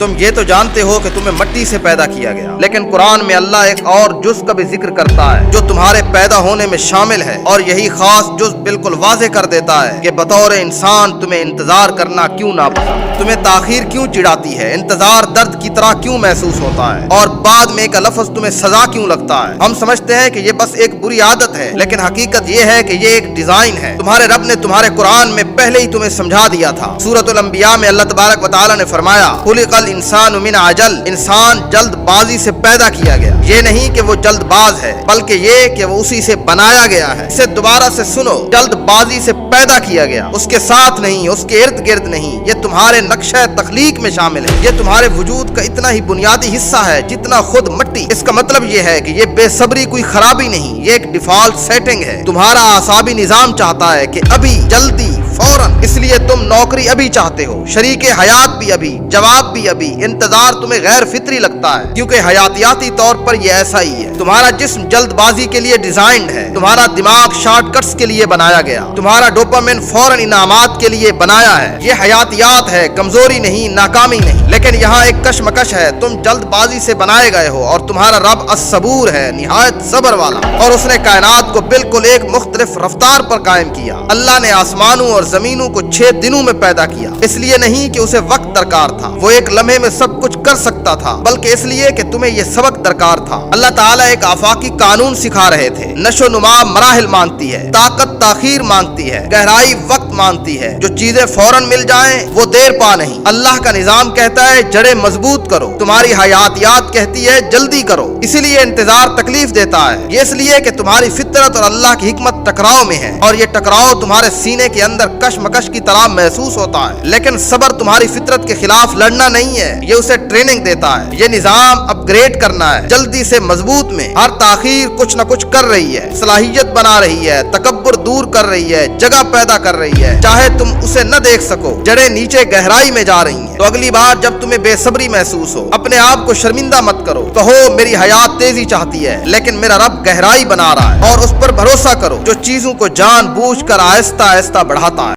تم یہ تو جانتے ہو کہ تمہیں مٹی سے پیدا کیا گیا، لیکن قرآن میں اللہ ایک اور جز کا بھی ذکر کرتا ہے جو تمہارے پیدا ہونے میں شامل ہے، اور یہی خاص جز بالکل واضح کر دیتا ہے کہ بطور انسان تمہیں انتظار کرنا کیوں ناپسند، تمہیں تاخیر کیوں چڑھاتی ہے، انتظار درد کی طرح کیوں محسوس ہوتا ہے، اور بعد میں ایک لفظ تمہیں سزا کیوں لگتا ہے۔ ہم سمجھتے ہیں کہ یہ بس ایک بری عادت ہے، لیکن حقیقت یہ ہے کہ یہ ایک ڈیزائن ہے۔ تمہارے رب نے تمہارے قرآن میں پہلے ہی تمہیں سمجھا دیا تھا۔ سورۃ الانبیاء میں اللہ تبارک و تعالی نے فرمایا، خلق الانسان من عجل، انسان جلد بازی سے پیدا کیا گیا۔ یہ نہیں کہ وہ جلد باز ہے، بلکہ یہ کہ وہ اسی سے بنایا گیا ہے۔ اسے دوبارہ سے سنو، جلد بازی سے پیدا کیا گیا، اس کے ساتھ نہیں، اس کے ارد گرد نہیں۔ یہ تمہارے نقشہ تخلیق میں شامل ہے، یہ تمہارے وجود کا اتنا ہی بنیادی حصہ ہے جتنا خود مٹی۔ اس کا مطلب یہ ہے کہ یہ بے صبری کوئی خرابی نہیں، یہ ایک ڈیفالٹ سیٹنگ ہے۔ تمہارا اعصابی نظام چاہتا ہے کہ ابھی، جلدی، فوراً، اس لیے تم نوکری ابھی چاہتے ہو، شریک حیات بھی ابھی، جواب بھی ابھی۔ انتظار تمہیں غیر فطری لگتا ہے کیونکہ حیاتیاتی طور پر یہ ایسا ہی ہے۔ تمہارا جسم جلد بازی کے لیے ڈیزائنڈ ہے، تمہارا دماغ شارٹ کٹس کے لیے بنایا گیا، تمہارا ڈوپامین فوراً انعامات کے لیے بنایا ہے۔ یہ حیاتیات ہے، کمزوری نہیں، ناکامی نہیں۔ لیکن یہاں ایک کشمکش ہے، تم جلد بازی سے بنائے گئے ہو، اور تمہارا رب الصبور ہے، نہایت صبر والا، اور اس نے کائنات کو بالکل ایک مختلف رفتار پر قائم کیا۔ اللہ نے آسمانوں اور زمینوں کو 6 دنوں میں پیدا کیا، اس لیے نہیں کہ اسے وقت درکار تھا، وہ ایک لمحے میں سب کچھ کر سکتا تھا، بلکہ اس لیے کہ تمہیں یہ سبق درکار تھا۔ اللہ تعالیٰ ایک آفاقی قانون سکھا رہے تھے۔ نشو نما مراحل مانگتی ہے، طاقت تاخیر مانگتی ہے، گہرائی وقت مانگتی ہے۔ جو چیزیں فوراً مل جائیں وہ دیر پا نہیں۔ اللہ کا نظام کہتا ہے جڑیں مضبوط کرو، تمہاری حیاتیات کہتی ہے جلدی کرو۔ اسی لیے انتظار تکلیف دیتا ہے، یہ اس لیے کہ تمہاری فطرت اور اللہ کی حکمت ٹکراؤ میں ہے، اور یہ ٹکراؤ تمہارے سینے کے اندر کشمکش کی طرح محسوس ہوتا ہے۔ لیکن صبر تمہاری فطرت کے خلاف لڑنا نہیں ہے، یہ اسے ٹریننگ دیتا ہے۔ یہ نظام اپ گریڈ کرنا ہے، جلدی سے مضبوط میں۔ ہر تاخیر کچھ نہ کچھ کر رہی ہے، صلاحیت بنا رہی ہے، تکبر دور کر رہی ہے، جگہ پیدا کر رہی ہے، چاہے تم اسے نہ دیکھ سکو۔ جڑیں نیچے گہرائی میں جا رہی ہیں۔ تو اگلی بار جب تمہیں بے صبری محسوس ہو، اپنے آپ کو شرمندہ مت کرو، کہو میری حیات تیزی چاہتی ہے لیکن میرا رب گہرائی بنا رہا ہے، اور اس پر بھروسہ کرو جو چیزوں کو جان بوجھ کر آہستہ آہستہ بڑھاتا ہے۔